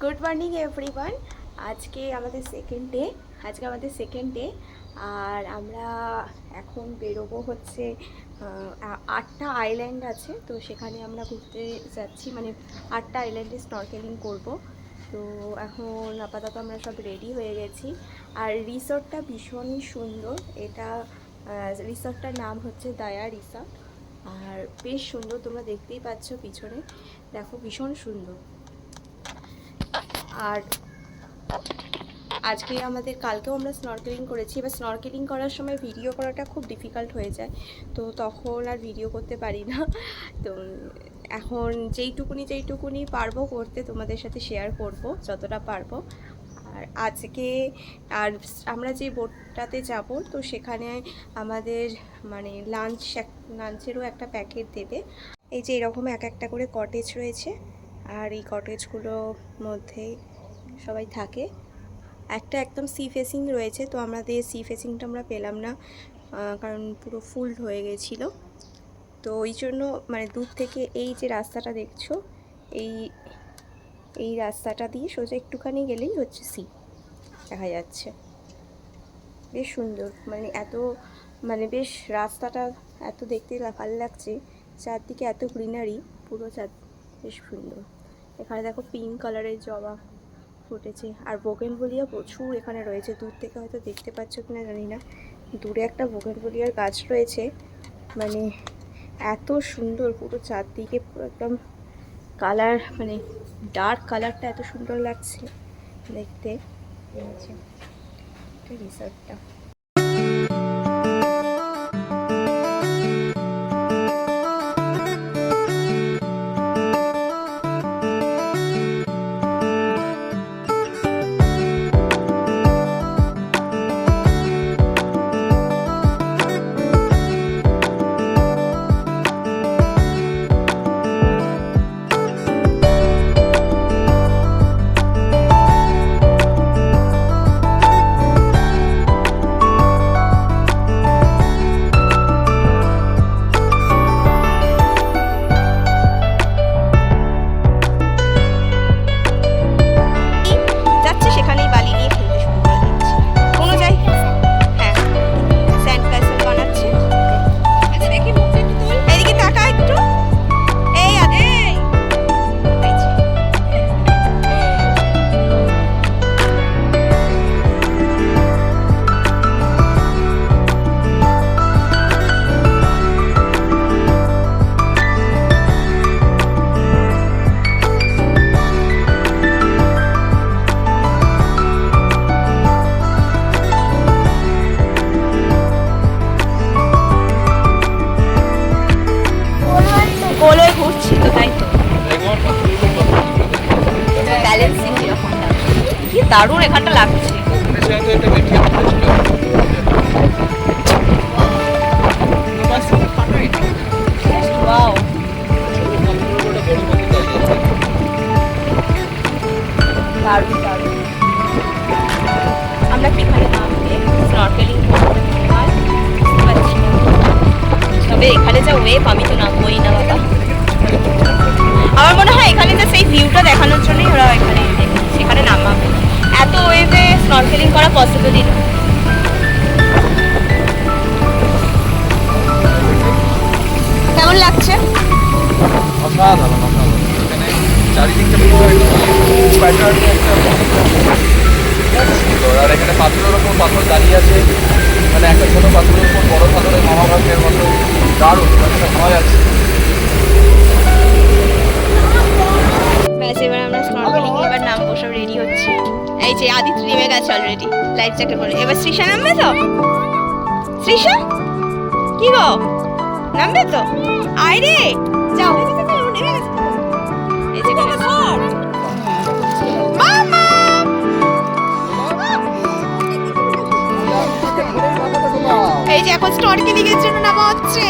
Good morning everyone. আজকে আমাদের second day আর আমরা এখন বেরোবো হচ্ছে 8টা আইল্যান্ড আছে, তো সেখানে আমরা ঘুরতে যাচ্ছি, মানে 8টা আইল্যান্ডে স্নরকেলিং করব। তো এখন আপাতত আমরা সব রেডি হয়ে গেছি। আর রিসর্টটা ভীষণই সুন্দর। এটা রিসর্টটার নাম হচ্ছে দায়া রিসর্ট, আর বেশ সুন্দর, তোমরা দেখতেই পাচ্ছ পিছনে, দেখো ভীষণ সুন্দর। আর আজকে কালকেও আমরা স্নরকেলিং করেছি। এবার স্নরকেলিং করার সময় ভিডিও করাটা খুব ডিফিকাল্ট হয়ে যায়, তো তখন আর ভিডিও করতে পারি না। তো এখন যেইটুকুনি পারবো করতে তোমাদের সাথে শেয়ার করব যতটা পারবো। আর আমরা যে বোটটাতে যাব, তো সেখানে আমাদের মানে লাঞ্চেরও একটা প্যাকেট দেবে। এই যে এরকম একটা করে কটেজ রয়েছে, আর এই কটেজগুলোর মধ্যেই সবাই থাকে। একটা একদম সি ফেসিং রয়েছে, তো আমাদের সি ফেসিংটা আমরা পেলাম না, কারণ পুরো ফুল হয়ে গেছিলো। তো ওই জন্য মানে দূর থেকে এই যে রাস্তাটা দেখছো, এই রাস্তাটা দিয়ে সোজা একটুখানি গেলেই হচ্ছে সি দেখা যাচ্ছে। বেশ সুন্দর, মানে বেশ রাস্তাটা এত দেখতে ভালো লাগছে, চারদিকে এত গ্রিনারি, পুরো বেশ সুন্দর। এখানে দেখো পিঙ্ক কালারের জবা ফুটেছে, আর বোগেনভেলিয়া প্রচুর এখানে রয়েছে। দূর থেকে হয়তো দেখতে পাচ্ছ কিনা জানি না, দূরে একটা বোগেনভেলিয়ার গাছ রয়েছে, মানে এত সুন্দর, পুরো চারদিকে পুরো একদম কালার, মানে ডার্ক কালারটা এত সুন্দর লাগছে দেখতে। রিসর্টটা দারুণ এখানটা লাগছে। আমরা কি এখানে নামলে স্নরকেলিং করতে পারছি না, তবে এখানে যা ওয়েভ, আমি তো নামবোই না বাবা। আমার মনে হয় এখানে যে সেই ভিউটা দেখানোর জন্যই ওরা সেখানে নামাবে, এত ওয়েভে স্নরকেলিং করা পসিবলই না। কেমন লাগছে? আর এখানে পাথরের ওপর পাথর দাঁড়িয়ে আছে, মানে একটা ছোট পাথরের উপর বড় পাথরের মহাভাগ্যের মতো দারুণ ভালো আছে। এবার আমরা স্নরকেলিং এবার নামবো, সব রেডি হচ্ছে। এই যে আদিত্য নেমে গেছে অলরেডি, লাইফ জ্যাকেট পরে। এবার শ্রীষা নামবে তো? শ্রীষা কি গো, নামবে তো? আয় রে, যাও। নেমে গেছে। এই যে মামা, এই যে এখন স্নরকেলিং এর জন্য নামা হচ্ছে।